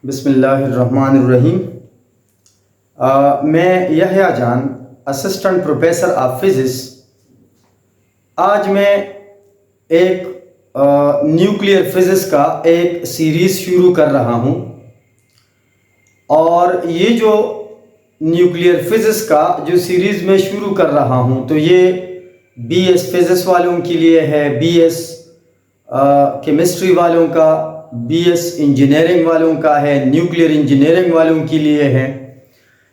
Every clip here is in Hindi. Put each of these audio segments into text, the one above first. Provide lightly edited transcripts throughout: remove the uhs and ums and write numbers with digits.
बिस्मिल्लाहिर्रहमानिर्रहीम। मैं यहया जान, असिस्टेंट प्रोफेसर ऑफ फिज़िक्स। आज मैं एक न्यूक्लियर फिज़िक्स का एक सीरीज़ शुरू कर रहा हूँ और ये जो न्यूक्लियर फिज़िक्स का जो सीरीज़ मैं शुरू कर रहा हूँ तो ये बीएस फिज़िक्स वालों के लिए है, बीएस केमिस्ट्री वालों का, बीएस इंजीनियरिंग वालों का है, न्यूक्लियर इंजीनियरिंग वालों के लिए है,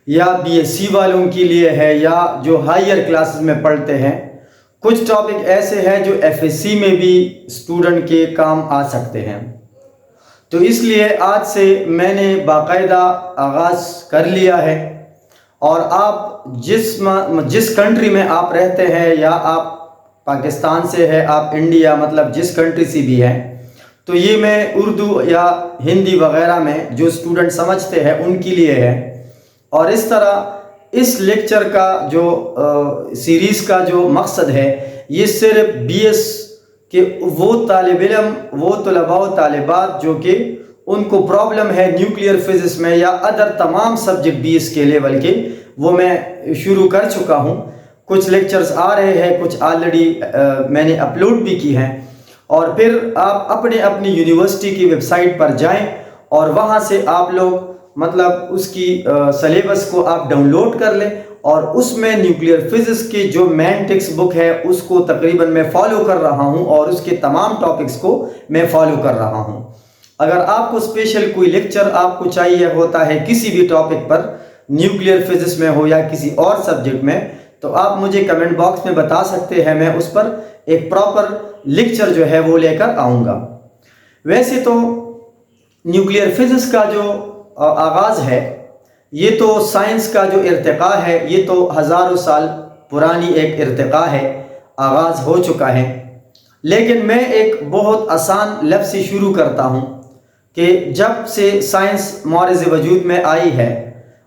या बीएससी वालों के लिए है, या जो हायर क्लासेस में पढ़ते हैं। कुछ टॉपिक ऐसे हैं जो एफएससी में भी स्टूडेंट के काम आ सकते हैं। तो इसलिए आज से मैंने बाकायदा आगाज़ कर लिया है और आप जिस कंट्री में आप रहते हैं, या आप पाकिस्तान से है, आप इंडिया, मतलब जिस कंट्री से भी हैं, तो ये मैं उर्दू या हिंदी वगैरह में जो स्टूडेंट समझते हैं उनके लिए है। और इस तरह इस लेक्चर का जो सीरीज़ का जो मकसद है, ये सिर्फ बीएस के वो तालिब इल्म, वो तलबा व तालिबात जो कि उनको प्रॉब्लम है न्यूक्लियर फिज़िक्स में या अदर तमाम सब्जेक्ट बीएस के लेवल के, वो मैं शुरू कर चुका हूँ। कुछ लेक्चर्स आ रहे हैं, कुछ ऑलरेडी मैंने अपलोड भी की हैं। और फिर आप अपनी यूनिवर्सिटी की वेबसाइट पर जाएं और वहाँ से आप लोग मतलब उसकी सिलेबस को आप डाउनलोड कर लें और उसमें न्यूक्लियर फिज़िक्स की जो मेन टेक्स्ट बुक है उसको तकरीबन मैं फॉलो कर रहा हूँ और उसके तमाम टॉपिक्स को मैं फॉलो कर रहा हूँ। अगर आपको स्पेशल कोई लेक्चर आपको चाहिए होता है किसी भी टॉपिक पर, न्यूक्लियर फिज़िक्स में हो या किसी और सब्जेक्ट में, तो आप मुझे कमेंट बॉक्स में बता सकते हैं। मैं उस पर एक प्रॉपर लेक्चर जो है वो लेकर आऊँगा। वैसे तो न्यूक्लियर फिज़िक्स का जो आगाज़ है, ये तो साइंस का जो इर्तिका है, ये तो हज़ारों साल पुरानी एक इर्तिका है, आगाज़ हो चुका है। लेकिन मैं एक बहुत आसान लफ्ज़ से शुरू करता हूँ कि जब से साइंस मौरज़ वजूद में आई है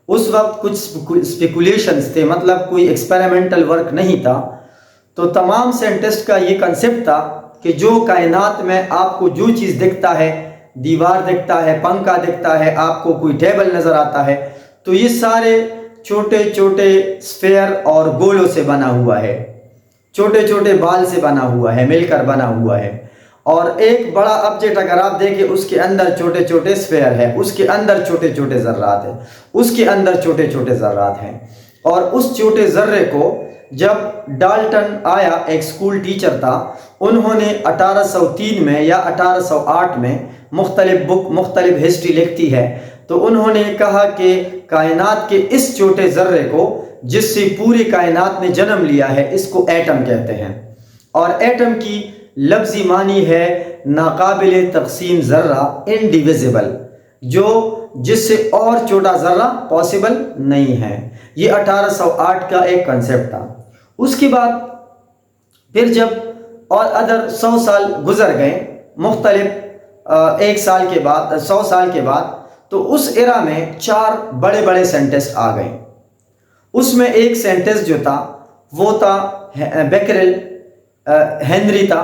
उस वक्त कुछ स्पेकुलेशंस थे, मतलब कोई एक्सपेरिमेंटल वर्क नहीं था। तो तमाम साइंटिस्ट का ये कंसेप्ट था कि जो कायनात में आपको जो चीज़ दिखता है, दीवार दिखता है, पंखा दिखता है, आपको कोई टेबल नज़र आता है, तो ये सारे छोटे छोटे स्फेयर और गोलों से बना हुआ है, छोटे छोटे बाल से बना हुआ है, मिलकर बना हुआ है। और एक बड़ा ऑब्जेक्ट अगर आप देखें, उसके अंदर छोटे छोटे स्फेयर है, उसके अंदर छोटे छोटे ज़र्रात है, उसके अंदर छोटे छोटे ज़र्रात हैं। और उस छोटे ज़र्रे को जब डाल्टन आया, एक स्कूल टीचर था, उन्होंने 1803 में या 1808 में मुख्तलिफ हिस्ट्री लिखती है, तो उन्होंने कहा कि कायनात के इस छोटे ज़र्रे को जिससे पूरी कायनात ने जन्म लिया है, इसको एटम कहते हैं। और एटम की लफ्ज़ी मानी है नाकाबिल तक़सीम ज़र्रा, इनडिविजिबल, जो जिससे और छोटा ज़र्रा पॉसिबल नहीं है। ये 1808 का एक कंसेप्ट था। उसके बाद फिर जब और अदर 100 साल गुजर गए, मुख्तलिफ एक साल के बाद, 100 साल के बाद, तो उस एरा में 4 बड़े बड़े साइंटिस्ट आ गए। उसमें एक साइंटिस्ट जो था वो था बेकरेल, हेनरी था,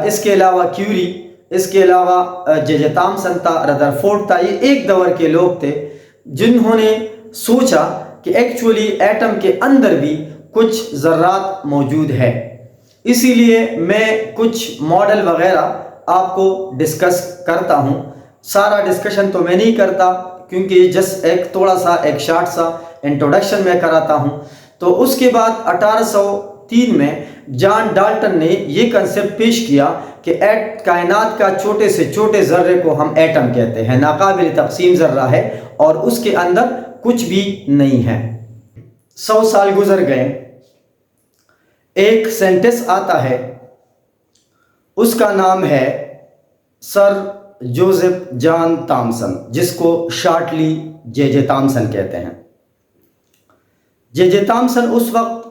इसके अलावा क्यूरी, इसके अलावा जे थॉमसन था, रदरफोर्ड था। ये एक दौर के लोग थे जिन्होंने सोचा कि एक्चुअली एटम के अंदर भी कुछ ज़र्रात मौजूद है। इसीलिए मैं कुछ मॉडल वगैरह आपको डिस्कस करता हूँ। सारा डिस्कशन तो मैं नहीं करता क्योंकि जस्ट एक थोड़ा सा एक शॉर्ट सा इंट्रोडक्शन में कराता हूँ। तो उसके बाद 1803 में जॉन डाल्टन ने ये कंसेप्ट पेश किया कि कायनात का छोटे से छोटे ज़र्रे को हम एटम कहते हैं, नाकाबिल तक़सीम ज़र्रा है और उसके अंदर कुछ भी नहीं है। 100 साल गुजर गए, एक साइंटिस्ट आता है, उसका नाम है सर जोसेफ जॉन थॉमसन, जिसको शॉर्टली जे थॉमसन कहते हैं। जे थॉमसन उस वक्त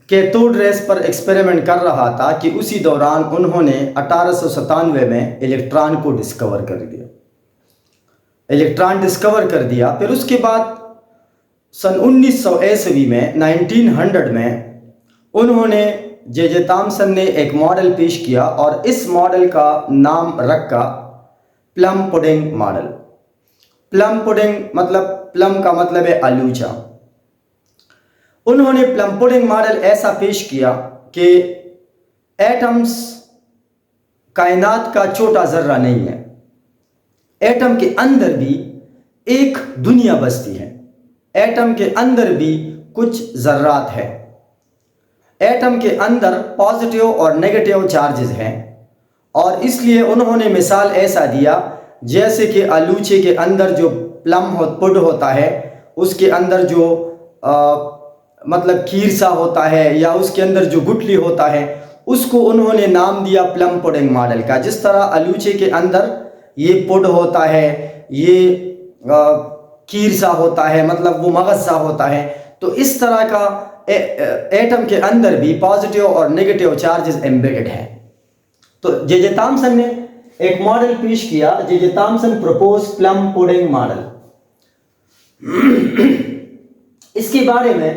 कैथोड रेस पर एक्सपेरिमेंट कर रहा था कि उसी दौरान उन्होंने 1897 में इलेक्ट्रॉन को डिस्कवर कर दिया, इलेक्ट्रॉन डिस्कवर कर दिया। फिर उसके बाद सन 1900 ईस्वी में 1900 में उन्होंने जे थॉमसन ने एक मॉडल पेश किया और इस मॉडल का नाम रखा plum pudding model. Plum pudding मतलब, प्लम का मतलब है आलूचा। उन्होंने प्लम पुडिंग मॉडल ऐसा पेश किया कि एटम्स कायनात का छोटा जर्रा नहीं है, एटम के अंदर भी एक दुनिया बसती है, एटम के अंदर भी कुछ जर्रात है, एटम के अंदर पॉजिटिव और नेगेटिव चार्जेस हैं। और इसलिए उन्होंने मिसाल ऐसा दिया जैसे कि आलूचे के अंदर जो पुड होता है, उसके अंदर जो मतलब खीर सा होता है या उसके अंदर जो गुठली होता है, उसको उन्होंने नाम दिया प्लम पुडिंग मॉडल का। जिस तरह आलूचे के अंदर ये पुड होता है, ये खीर सा होता है, मतलब वो मगज सा होता है, तो इस तरह का एटम के अंदर भी पॉजिटिव और नेगेटिव चार्जेस एम्बेडेड है। तो जे थॉमसन ने एक मॉडल पेश किया, J Thomson propose plum pudding model. इसके बारे में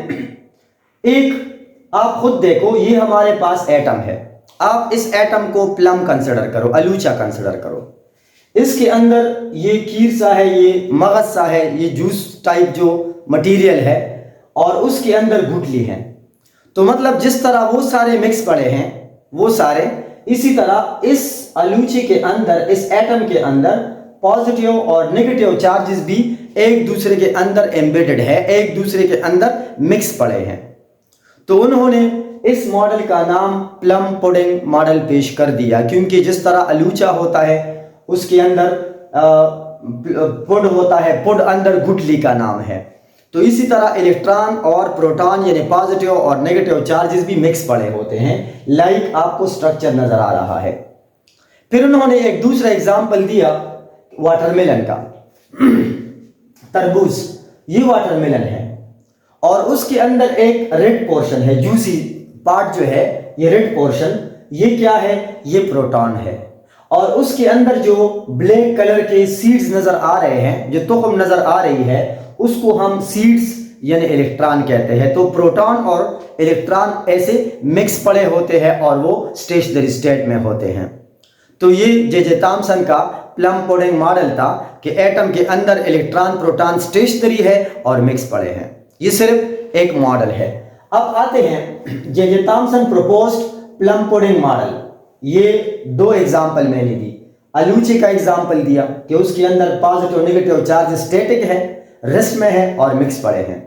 एक आप खुद देखो, ये हमारे पास एटम है, आप इस एटम को प्लम कंसिडर करो, आलूचा कंसिडर करो। इसके अंदर ये खीर सा है, ये मगज सा है, ये जूस टाइप जो मटेरियल है, और उसके अंदर गुठली है। तो मतलब जिस तरह वो सारे मिक्स पड़े हैं वो सारे, इसी तरह इस आलूचे के अंदर, इस एटम के अंदर पॉजिटिव और नेगेटिव चार्जेस भी एक दूसरे के अंदर एम्बेडेड है, एक दूसरे के अंदर मिक्स पड़े हैं। तो उन्होंने इस मॉडल का नाम प्लम पुडिंग मॉडल पेश कर दिया, क्योंकि जिस तरह आलूचा होता है उसके अंदर पुड होता है, पुड अंदर गुठली का नाम है, तो इसी तरह इलेक्ट्रॉन और प्रोटॉन यानी पॉजिटिव और नेगेटिव चार्जेस भी मिक्स पड़े होते हैं, लाइक आपको स्ट्रक्चर नजर आ रहा है। फिर उन्होंने एक दूसरा एग्जाम्पल दिया वाटरमेलन का। तरबूज, ये वाटरमेलन है और उसके अंदर एक रेड पोर्शन है, जूसी पार्ट जो है, ये रेड पोर्शन, ये क्या है? ये प्रोटॉन है। और उसके अंदर जो ब्लैक कलर के सीड्स नजर आ रहे हैं, जो तुखम नजर आ रही है, उसको हम सीड्स यानी इलेक्ट्रॉन कहते हैं। तो प्रोटॉन और इलेक्ट्रॉन ऐसे मिक्स पड़े होते हैं और वो स्टेशनरी स्टेट में होते हैं। तो ये जे थॉमसन का प्लम पुडिंग मॉडल था कि एटम के अंदर इलेक्ट्रॉन प्रोटॉन स्टेशनरी है और मिक्स पड़े हैं। ये सिर्फ एक मॉडल है। अब आते हैं J Thomson proposed plum pudding model. ये दो एग्जाम्पल मैंने दी, आलूचे का एग्जाम्पल दिया कि उसके अंदर पॉजिटिव नेगेटिव चार्ज स्टैटिक है, रेस्ट में है और मिक्स पड़े हैं।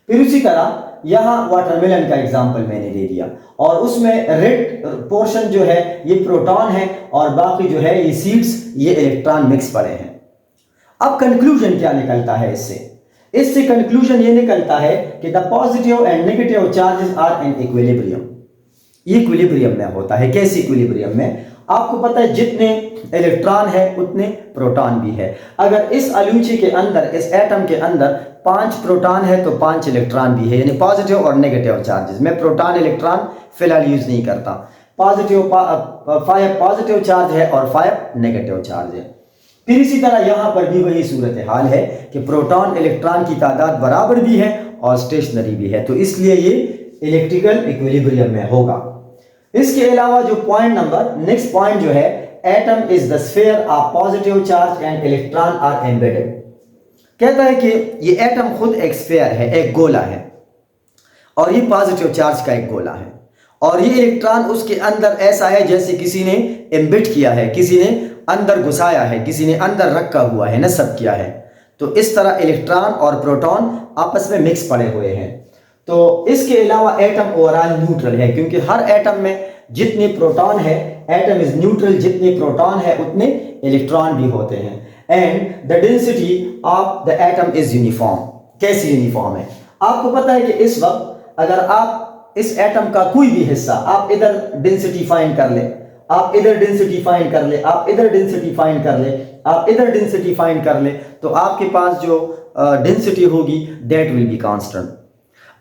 फिर उसी तरह यहां वाटरमेलन का एग्जाम्पल मैंने दे दिया और उसमें रेड पोर्शन जो है ये प्रोटॉन है और बाकी जो है ये सीड्स, ये इलेक्ट्रॉन मिक्स पड़े हैं। अब कंक्लूजन क्या निकलता है इससे कंक्लूजन ये निकलता है कि the positive and negative charges are in equilibrium. ये इक्विलिब्रियम में होता है। कैसे इक्विलिब्रियम में? आपको पता है जितने इलेक्ट्रॉन है उतने प्रोटॉन भी है। अगर इस आलूचे के अंदर, इस एटम के अंदर 5 प्रोटॉन है तो 5 इलेक्ट्रॉन भी है, यानी पॉजिटिव और नेगेटिव चार्जेस। मैं प्रोटॉन इलेक्ट्रॉन फिलहाल यूज नहीं करता। 5 पॉजिटिव चार्ज है और 5 नेगेटिव चार्ज है। फिर इसी तरह यहां पर भी वही सूरत हाल है कि प्रोटॉन इलेक्ट्रॉन की तादाद बराबर भी है और स्टेशनरी भी है, तो इसलिए ये इलेक्ट्रिकल इक्विलिब्रियम में होगा। इसके अलावा जो पॉइंट नंबर, नेक्स्ट पॉइंट जो है, atom is the sphere of positive charge and electron are embedded. कहता है कि ये एटम खुद एक स्फीयर है, एक गोला है, और ये पॉजिटिव चार्ज का एक गोला है, और ये इलेक्ट्रॉन उसके अंदर ऐसा है जैसे किसी ने एम्बेड किया है, किसी ने अंदर घुसाया है, किसी ने अंदर रखा हुआ है, नस्ब किया है। तो इस तरह इलेक्ट्रॉन और प्रोटॉन आपस में मिक्स पड़े हुए हैं। तो इसके अलावा एटम ओवरऑल न्यूट्रल है, क्योंकि हर एटम में जितने प्रोटॉन है, एटम इज न्यूट्रल, जितने प्रोटॉन है उतने इलेक्ट्रॉन भी होते हैं। And the density of the atom is uniform. कैसे यूनिफॉर्म है? आपको पता है कि इस वक्त अगर आप इस एटम का कोई भी हिस्सा, आप इधर डेंसिटी फाइंड कर ले, आप इधर डेंसिटी फाइंड कर ले, आप इधर डेंसिटी फाइंड कर ले, आप इधर डेंसिटी फाइंड कर ले, तो आपके पास जो डेंसिटी होगी दैट विल बी कांस्टेंट।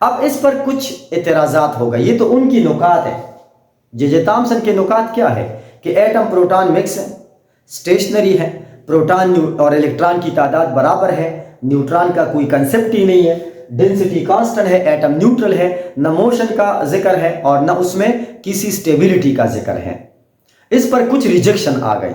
अब इस पर कुछ इतराजात होगा, ये तो उनकी नुकात है। जे थॉमसन के नुकात क्या है कि एटम प्रोटॉन मिक्स है, स्टेशनरी है, प्रोटॉन और इलेक्ट्रॉन की तादाद बराबर है, न्यूट्रॉन का कोई कंसेप्ट ही नहीं है, डेंसिटी कांस्टेंट है, एटम न्यूट्रल है, न मोशन का जिक्र है और न उसमें किसी स्टेबिलिटी का जिक्र है। इस पर कुछ रिजेक्शन आ गए।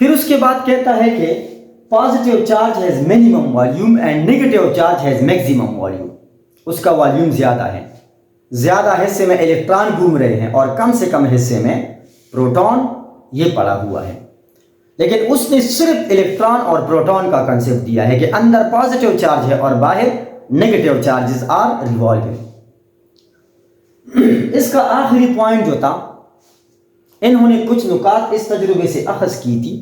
फिर उसके बाद कहता है कि positive charge has minimum volume and negative charge has maximum volume. उसका वॉल्यूम ज़्यादा है, ज़्यादा हिस्से में इलेक्ट्रॉन घूम रहे हैं और कम से कम हिस्से में प्रोटॉन ये पड़ा हुआ है। लेकिन उसने सिर्फ इलेक्ट्रॉन और प्रोटॉन का कंसेप्ट दिया है कि अंदर पॉजिटिव चार्ज है और बाहर नेगेटिव चार्जेस आर रिवॉल्विंग। इसका आखिरी पॉइंट जो था, इन्होंने कुछ नुकात इस तजुर्बे से अखज़ की थी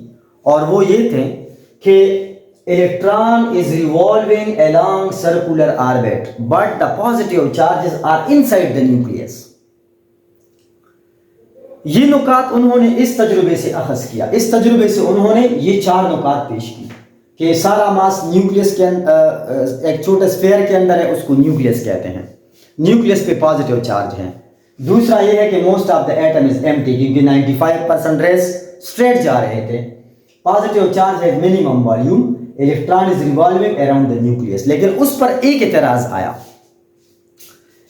और वो ये थे कि electron is revolving along circular orbit but the positive charges are inside the nucleus. ये नुकात उन्होंने इस तजुर्बे से अखज़ किया। इस तजुर्बे से उन्होंने ये 4 नुकात पेश की कि सारा मास न्यूक्लियस के एक छोटे स्फीयर के अंदर है, उसको न्यूक्लियस कहते हैं। न्यूक्लियस पे पॉजिटिव चार्ज है। दूसरा ये है कि most of the atom is empty, क्योंकि 95% रेस स्ट्रेट जा रहे थे। पॉजिटिव चार्ज है minimum volume, electron is revolving around the nucleus. लेकिन उस पर एक इतराज आया।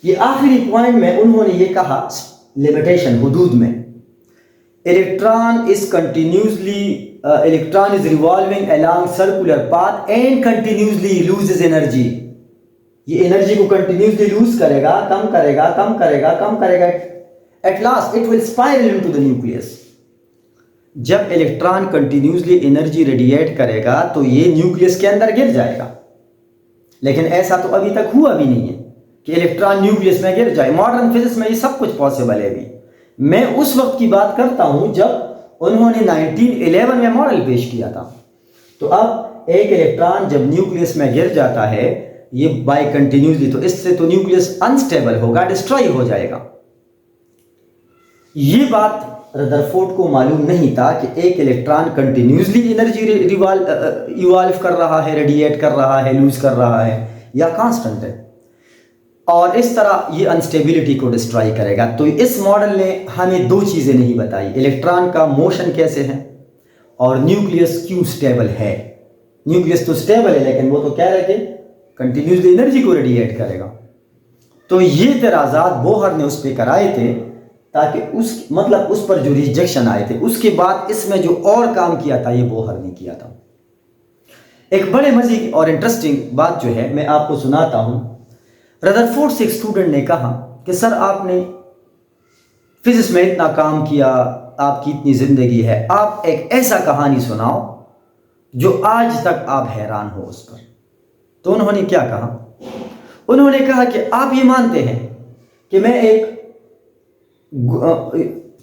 ये आखिरी पॉइंट में उन्होंने ये कहा, लिमिटेशन हुदूद में, electron is revolving along circular path and continuously loses energy. ये एनर्जी को कंटिन्यूसली लूज करेगा, कम करेगा, कम करेगा, कम करेगा, at last it will spiral into the nucleus. जब इलेक्ट्रॉन कंटिन्यूसली एनर्जी रेडिएट करेगा तो ये न्यूक्लियस के अंदर गिर जाएगा। लेकिन ऐसा तो अभी तक हुआ भी नहीं है कि इलेक्ट्रॉन न्यूक्लियस में गिर जाए। मॉडर्न फिजिक्स में ये सब कुछ पॉसिबल है। भी मैं उस वक्त की बात करता हूं जब उन्होंने 1911 में मॉडल पेश किया था। तो अब एक इलेक्ट्रॉन जब न्यूक्लियस में गिर जाता है ये बाय कंटिन्यूसली, तो इससे तो न्यूक्लियस अनस्टेबल होगा, डिस्ट्रॉय हो जाएगा। ये बात रदरफोर्ड को मालूम नहीं था कि एक इलेक्ट्रॉन कंटिन्यूसली एनर्जी इवॉल्व कर रहा है, रेडिएट कर रहा है, लूज कर रहा है, या कांस्टेंट है, और इस तरह ये अनस्टेबिलिटी को डिस्ट्रॉय करेगा। तो इस मॉडल ने हमें 2 चीज़ें नहीं बताई, इलेक्ट्रॉन का मोशन कैसे है और न्यूक्लियस क्यों स्टेबल है। न्यूक्लियस तो स्टेबल है लेकिन वो तो कह रहे थे कंटिन्यूसली एनर्जी को रेडिएट करेगा। तो ये तराजात बोहर ने उस पर कराए थे ताकि उस पर जो रिजेक्शन आए थे उसके बाद इसमें जो और काम किया था ये बोहर ने किया था। एक बड़े मजे की और इंटरेस्टिंग बात जो है मैं आपको सुनाता हूं। रदरफोर्ड से एक स्टूडेंट ने कहा कि सर आपने फिजिक्स में इतना काम किया, आपकी इतनी जिंदगी है, आप एक ऐसा कहानी सुनाओ जो आज तक आप हैरान हो उस पर। तो उन्होंने क्या कहा, उन्होंने कहा कि आप ये मानते हैं कि मैं एक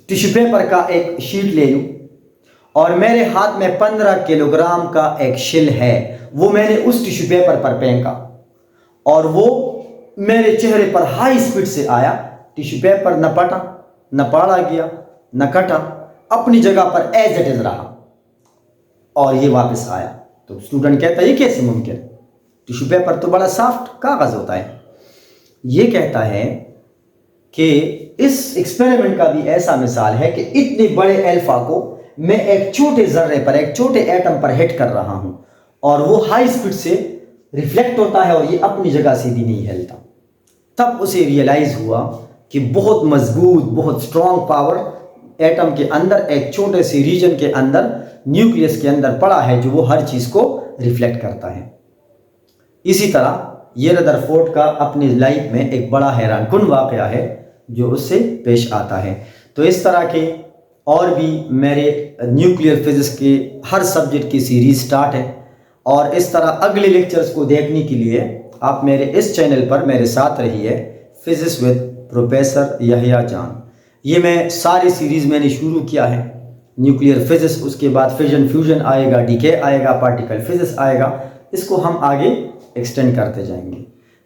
टिश्यू पेपर का एक शीट ले लूं और मेरे हाथ में 15 किलोग्राम का एक शिल है, वो मैंने उस टिश्यू पेपर पर फेंका और वो मेरे चेहरे पर हाई स्पीड से आया, टिश्यू पेपर न पटा, न पाड़ा गया, न कटा, अपनी जगह पर एज इट इज रहा और ये वापस आया। तो स्टूडेंट कहता है ये कैसे मुमकिन, टिश्यू पेपर तो बड़ा सॉफ्ट कागज होता है। ये कहता है कि इस एक्सपेरिमेंट का भी ऐसा मिसाल है कि इतने बड़े अल्फा को मैं एक छोटे जर्रे पर, एक छोटे एटम पर हिट कर रहा हूं और वो हाई स्पीड से रिफ्लेक्ट होता है और ये अपनी जगह से भी नहीं हिलता। तब उसे रियलाइज हुआ कि बहुत मजबूत, बहुत स्ट्रॉन्ग पावर एटम के अंदर, एक छोटे से रीजन के अंदर, न्यूक्लियस के अंदर पड़ा है जो वो हर चीज को रिफ्लेक्ट करता है। इसी तरह ये रदरफोर्ड का अपनी लाइफ में एक बड़ा हैरानकुन वाक़या है जो उससे पेश आता है। तो इस तरह के और भी मेरे न्यूक्लियर फिजिक्स के हर सब्जेक्ट की सीरीज स्टार्ट है और इस तरह अगले लेक्चर्स को देखने के लिए आप मेरे इस चैनल पर मेरे साथ रहिए, फिजिक्स विद प्रोफेसर यहिया जान। ये मैं सारी सीरीज़ मैंने शुरू किया है, न्यूक्लियर फिजिक्स, उसके बाद फिजन फ्यूजन आएगा, डीके आएगा, पार्टिकल फिजिक्स आएगा, इसको हम आगे एक्सटेंड करते जाएंगे।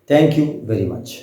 Thank you very much.